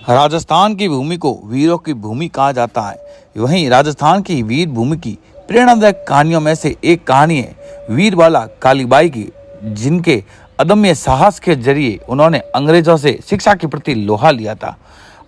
राजस्थान की भूमि को वीरों की भूमि कहा जाता है। वहीं राजस्थान की वीर भूमि की प्रेरणादायक कहानियों में से एक कहानी है वीरबाला कालीबाई की, जिनके अदम्य साहस के जरिए उन्होंने अंग्रेजों से शिक्षा के प्रति लोहा लिया था।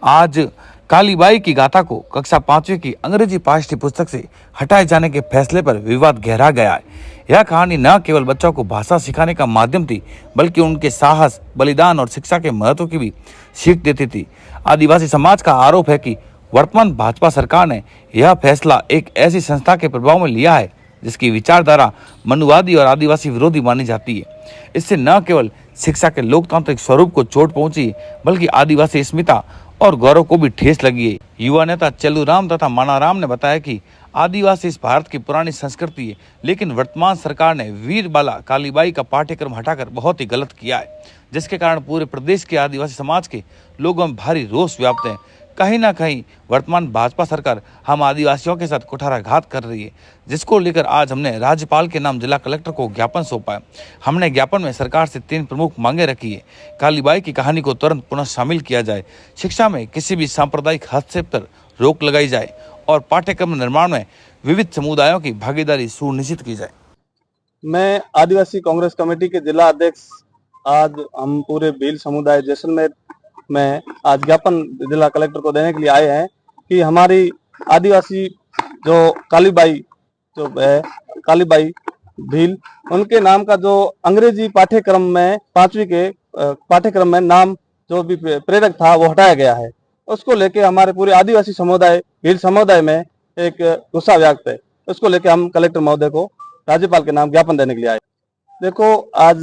आज कालीबाई की गाथा को कक्षा 5वीं की अंग्रेजी पाठ्य पुस्तक से हटाए जाने के फैसले पर विवाद गहरा गया है। यह कहानी न केवल बच्चों को भाषा सिखाने का माध्यम थी, बल्कि उनके साहस, बलिदान और शिक्षा के महत्व की भी सीख देती थी। आदिवासी समाज का आरोप है कि वर्तमान भाजपा सरकार ने यह फैसला एक ऐसी संस्था के प्रभाव में लिया है जिसकी विचारधारा मनुवादी और आदिवासी विरोधी मानी जाती है। इससे न केवल शिक्षा के लोकतांत्रिक स्वरूप को चोट पहुंची, बल्कि आदिवासी अस्मिता और गौरव को भी ठेस लगी है। युवा नेता चेल्लूराम तथा मानाराम ने बताया कि आदिवासी इस भारत की पुरानी संस्कृति है, लेकिन वर्तमान सरकार ने वीरबाला कालीबाई का पाठ्यक्रम हटाकर बहुत ही गलत किया है, जिसके कारण पूरे प्रदेश के आदिवासी समाज के लोगों में भारी रोष व्याप्त है। कहीं ना कहीं वर्तमान भाजपा सरकार हम आदिवासियों के साथ कुठाराघात कर रही है, जिसको लेकर आज हमने राज्यपाल के नाम जिला कलेक्टर को ज्ञापन सौंपा है। हमने ज्ञापन में सरकार से 3 प्रमुख मांगे रखी है। कालीबाई की कहानी को तुरंत पुनः शामिल किया जाए, शिक्षा में किसी भी सांप्रदायिक हस्तक्षेप पर रोक लगाई जाए और पाठ्यक्रम निर्माण में विविध समुदायों की भागीदारी सुनिश्चित की जाए। मैं आदिवासी कांग्रेस कमेटी के जिला अध्यक्ष, आज हम पूरे भील समुदाय जैसलमेर में आज ज्ञापन जिला कलेक्टर को देने के लिए आए हैं कि हमारी आदिवासी जो कालीबाई जो है कालीबाई भील, उनके नाम का जो अंग्रेजी पाठ्यक्रम में 5वीं के पाठ्यक्रम में नाम जो भी प्रेरक था वो हटाया गया है। उसको लेके हमारे पूरे आदिवासी समुदाय भील समुदाय में एक गुस्सा व्यक्त है। उसको लेके हम कलेक्टर महोदय को राज्यपाल के नाम ज्ञापन देने के लिए आए। देखो, आज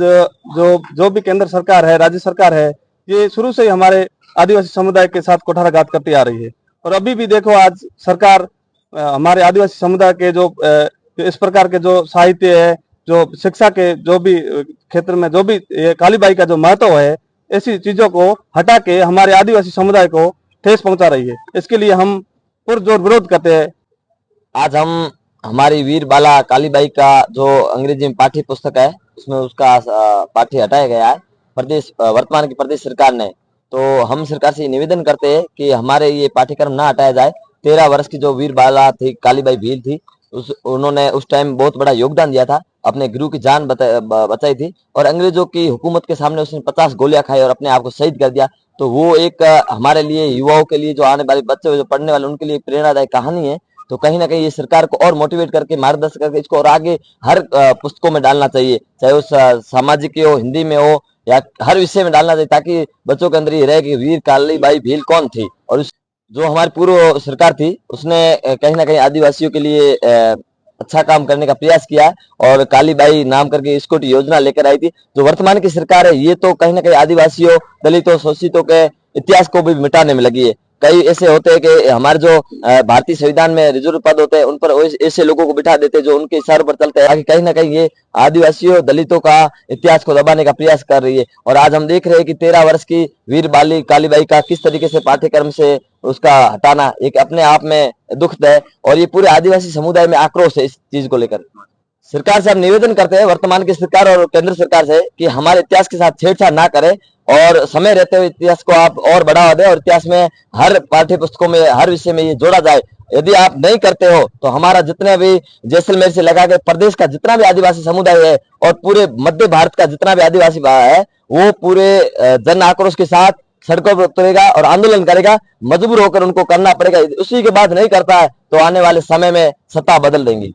जो भी केंद्र सरकार है, राज्य सरकार है, ये शुरू से ही हमारे आदिवासी समुदाय के साथ कुठाराघात करती आ रही है। और अभी भी देखो, आज सरकार हमारे आदिवासी समुदाय के जो इस प्रकार के जो साहित्य है, जो शिक्षा के जो भी क्षेत्र में जो भी कालीबाई का जो महत्व है, ऐसी चीजों को हटा के हमारे आदिवासी समुदाय को ठेस पहुंचा रही है। इसके लिए हम पुरजोर विरोध करते हैं। आज हम हमारी वीरबाला कालीबाई का जो अंग्रेजी में पाठ्य पुस्तक है, उसमें उसका पाठ्य हटाया गया है प्रदेश वर्तमान की प्रदेश सरकार ने। तो हम सरकार से निवेदन करते हैं कि हमारे ये पाठ्यक्रम ना हटाया जाए। 13 वर्ष की जो वीरबाला थी, कालीबाई भील थी, उन्होंने उस टाइम बहुत बड़ा योगदान दिया था, अपने गुरु की जान बचाई थी और अंग्रेजों की हुकूमत के सामने उसने 50 गोलियां खाई और अपने आप को शहीद कर दिया। तो वो एक हमारे लिए, युवाओं के लिए, जो आने वाले बच्चे जो पढ़ने वाले, उनके लिए प्रेरणादायक कहानी है। तो कहीं ना कहीं ये सरकार को और मोटिवेट करके, मार्गदर्शन करके इसको और आगे हर पुस्तकों में डालना चाहिए, चाहे उस सामाजिक हो, हिंदी में हो, या हर विषय में डालना चाहिए, ताकि बच्चों के अंदर ये रहे कि वीर कालीबाई भील कौन थी। और उस जो हमारी पूर्व सरकार थी, उसने कहीं ना कहीं आदिवासियों के लिए अच्छा काम करने का प्रयास किया और कालीबाई नाम करके स्कूटी योजना लेकर आई थी। जो वर्तमान की सरकार है, ये तो कहीं ना कहीं आदिवासियों, दलितों, शोषितों के इतिहास को भी मिटाने में लगी है। कई ऐसे होते हैं कि हमारे जो भारतीय संविधान में रिजर्व पद होते हैं, उन पर ऐसे लोगों को बिठा देते हैं जो उनके इशारों पर चलते हैं, ताकि कहीं ना कहीं ये आदिवासियों, दलितों का इतिहास को दबाने का प्रयास कर रही है। और आज हम देख रहे हैं कि 13 वर्ष की वीरबाली कालीबाई का किस तरीके से पाठ्यक्रम से उसका हटाना एक अपने आप में दुखद है। और ये पूरे आदिवासी समुदाय में आक्रोश है इस चीज को लेकर। सरकार से हम निवेदन करते हैं, वर्तमान की सरकार और केंद्र सरकार से, कि हमारे इतिहास के साथ छेड़छाड़ ना करें और समय रहते हुए इतिहास को आप और बढ़ावा दें और इतिहास में हर पाठ्य पुस्तकों में, हर विषय में ये जोड़ा जाए। यदि आप नहीं करते हो तो हमारा जितने भी जैसलमेर से लगा के प्रदेश का जितना भी आदिवासी समुदाय है और पूरे मध्य भारत का जितना भी आदिवासी है, वो पूरे जन आक्रोश के साथ सड़कों पर उतरेगा और आंदोलन करेगा। मजबूर होकर उनको करना पड़ेगा। उसी के बाद नहीं करता है तो आने वाले समय में सत्ता बदल देंगी।